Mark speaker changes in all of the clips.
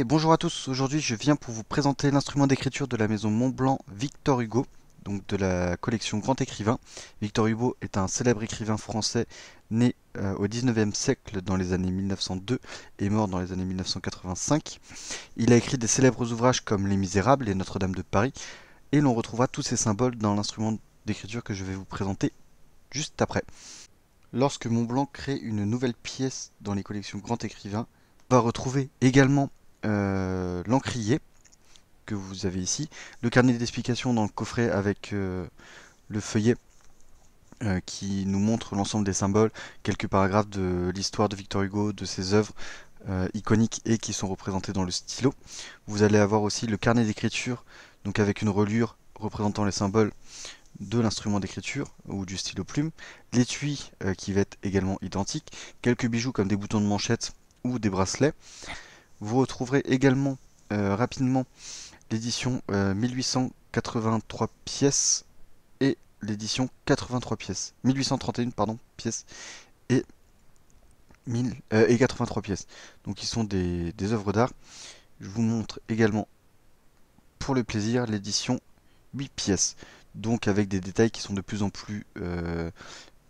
Speaker 1: Bonjour à tous, aujourd'hui je viens pour vous présenter l'instrument d'écriture de la maison Montblanc Victor Hugo, donc de la collection Grand Écrivain. Victor Hugo est un célèbre écrivain français né au 19e siècle dans les années 1902 et mort dans les années 1985. Il a écrit des célèbres ouvrages comme Les Misérables et Notre-Dame de Paris, et l'on retrouvera tous ces symboles dans l'instrument d'écriture que je vais vous présenter juste après. Lorsque Montblanc crée une nouvelle pièce dans les collections Grand Écrivain, on va retrouver également l'encrier que vous avez ici, le carnet d'explications dans le coffret avec le feuillet qui nous montre l'ensemble des symboles, quelques paragraphes de l'histoire de Victor Hugo, de ses œuvres iconiques et qui sont représentés dans le stylo. Vous allez avoir aussi le carnet d'écriture, donc avec une reliure représentant les symboles de l'instrument d'écriture ou du stylo plume, l'étui qui va être également identique, quelques bijoux comme des boutons de manchette ou des bracelets. Vous retrouverez également rapidement l'édition 1883 pièces et l'édition 83 pièces. 1831 pardon, pièces et, 83 pièces. Donc ils sont des œuvres d'art. Je vous montre également pour le plaisir l'édition 8 pièces. Donc avec des détails qui sont de plus en plus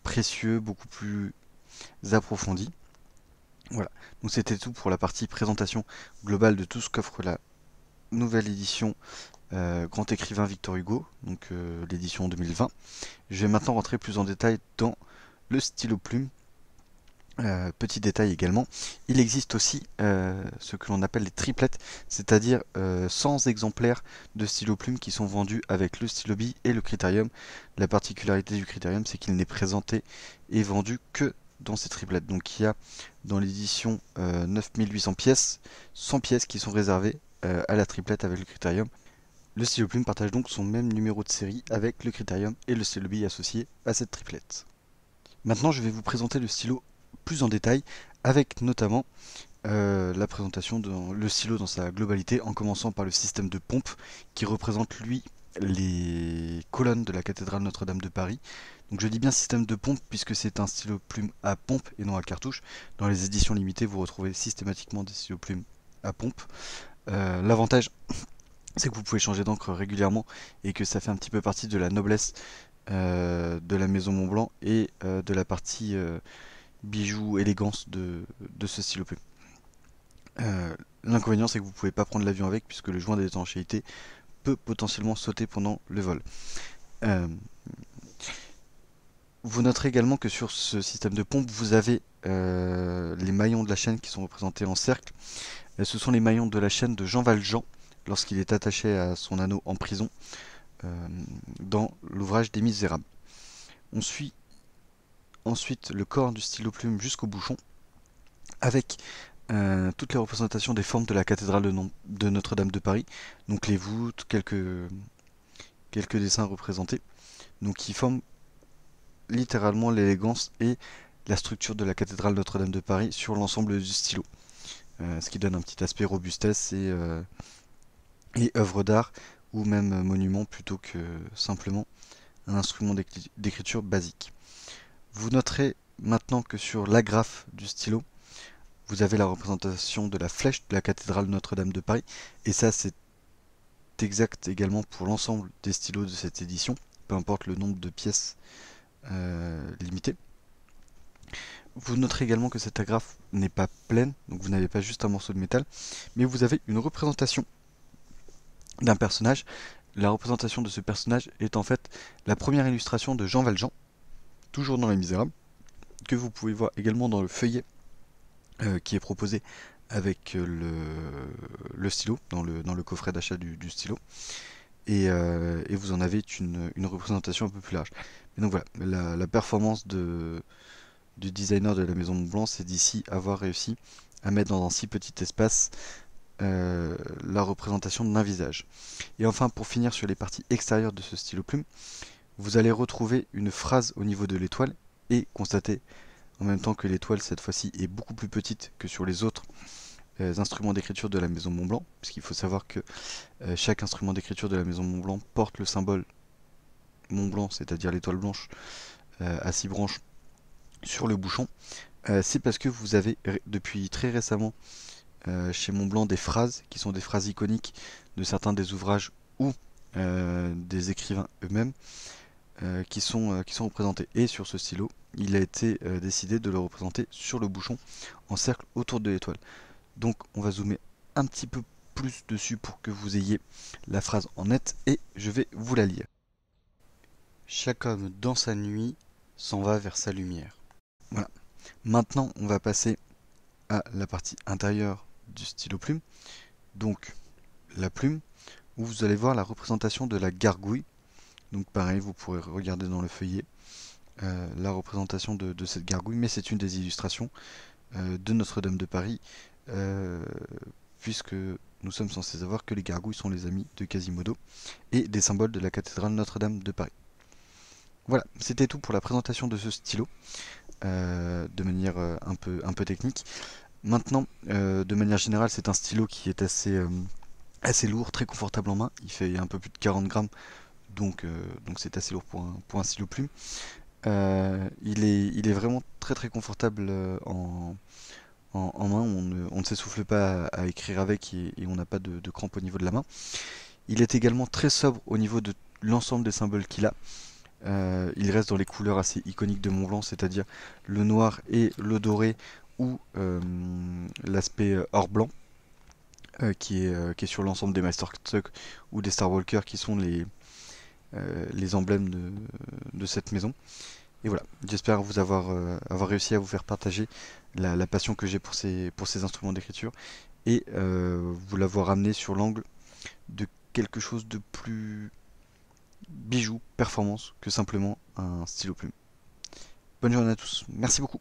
Speaker 1: précieux, beaucoup plus approfondis. Voilà, donc c'était tout pour la partie présentation globale de tout ce qu'offre la nouvelle édition Grand Écrivain Victor Hugo, donc l'édition 2020. Je vais maintenant rentrer plus en détail dans le stylo plume. Petit détail également, il existe aussi ce que l'on appelle les triplettes, c'est-à-dire 100 exemplaires de stylo plume qui sont vendus avec le stylo bille et le critérium. La particularité du critérium, c'est qu'il n'est présenté et vendu que dans ces triplettes. Donc il y a dans l'édition 9800 pièces, 100 pièces qui sont réservées à la triplette avec le critérium. Le stylo plume partage donc son même numéro de série avec le critérium et le stylo bille associé à cette triplette. Maintenant je vais vous présenter le stylo plus en détail avec notamment la présentation de le stylo dans sa globalité en commençant par le système de pompe qui représente lui les colonnes de la cathédrale Notre-Dame de Paris. Donc je dis bien système de pompe puisque c'est un stylo plume à pompe et non à cartouche. Dans les éditions limitées vous retrouvez systématiquement des stylos plumes à pompe. L'avantage c'est que vous pouvez changer d'encre régulièrement et que ça fait un petit peu partie de la noblesse de la maison Montblanc et de la partie bijoux, élégance de ce stylo plume. L'inconvénient c'est que vous ne pouvez pas prendre l'avion avec puisque le joint d'étanchéité peut potentiellement sauter pendant le vol. Vous noterez également que sur ce système de pompe vous avez les maillons de la chaîne qui sont représentés en cercle. Ce sont les maillons de la chaîne de Jean Valjean lorsqu'il est attaché à son anneau en prison dans l'ouvrage des Misérables. On suit ensuite le corps du stylo plume jusqu'au bouchon avec toutes les représentations des formes de la cathédrale de Notre-Dame de Paris, donc les voûtes, quelques dessins représentés, donc qui forment littéralement l'élégance et la structure de la cathédrale Notre-Dame de Paris sur l'ensemble du stylo, ce qui donne un petit aspect robustesse et œuvre d'art ou même monument plutôt que simplement un instrument d'écriture basique. Vous noterez maintenant que sur l'agrafe du stylo, vous avez la représentation de la flèche de la cathédrale Notre-Dame de Paris, et ça c'est exact également pour l'ensemble des stylos de cette édition, peu importe le nombre de pièces limitées. Vous noterez également que cette agrafe n'est pas pleine, donc vous n'avez pas juste un morceau de métal, mais vous avez une représentation d'un personnage. La représentation de ce personnage est en fait la première illustration de Jean Valjean, toujours dans Les Misérables, que vous pouvez voir également dans le feuillet qui est proposé avec le stylo, dans le coffret d'achat du stylo. Et vous en avez une représentation un peu plus large. Et donc voilà, la performance du designer de la maison Montblanc, c'est d'ici avoir réussi à mettre dans un si petit espace la représentation d'un visage. Et enfin, pour finir sur les parties extérieures de ce stylo plume, vous allez retrouver une phrase au niveau de l'étoile et constater en même temps que l'étoile cette fois-ci est beaucoup plus petite que sur les autres instruments d'écriture de la maison Montblanc, puisqu'il faut savoir que chaque instrument d'écriture de la maison Montblanc porte le symbole Montblanc, c'est-à-dire l'étoile blanche à 6 branches sur le bouchon. C'est parce que vous avez depuis très récemment chez Montblanc des phrases qui sont des phrases iconiques de certains des ouvrages ou des écrivains eux-mêmes qui sont représentés. Et sur ce stylo, il a été décidé de le représenter sur le bouchon en cercle autour de l'étoile. Donc on va zoomer un petit peu plus dessus pour que vous ayez la phrase en net et je vais vous la lire. Chaque homme dans sa nuit s'en va vers sa lumière. Voilà. Maintenant, on va passer à la partie intérieure du stylo plume. Donc la plume, où vous allez voir la représentation de la gargouille. Donc pareil, vous pourrez regarder dans le feuillet la représentation de cette gargouille, mais c'est une des illustrations de Notre-Dame de Paris, euh, puisque nous sommes censés savoir que les gargouilles sont les amis de Quasimodo et des symboles de la cathédrale Notre-Dame de Paris. Voilà, c'était tout pour la présentation de ce stylo, de manière un peu technique. Maintenant, de manière générale, c'est un stylo qui est assez lourd, très confortable en main. Il fait un peu plus de 40 grammes, donc c'est assez lourd pour un stylo plume. Il est vraiment très confortable en main. On ne s'essouffle pas à écrire avec et on n'a pas de crampes au niveau de la main. Il est également très sobre au niveau de l'ensemble des symboles qu'il a. Il reste dans les couleurs assez iconiques de Montblanc, c'est-à-dire le noir et le doré ou l'aspect or blanc qui est sur l'ensemble des Master Tuck ou des Star Walker qui sont les emblèmes de cette maison. Et voilà, j'espère avoir réussi à vous faire partager la passion que j'ai pour ces instruments d'écriture et vous l'avoir amené sur l'angle de quelque chose de plus bijou, performance, que simplement un stylo plume. Bonne journée à tous, merci beaucoup.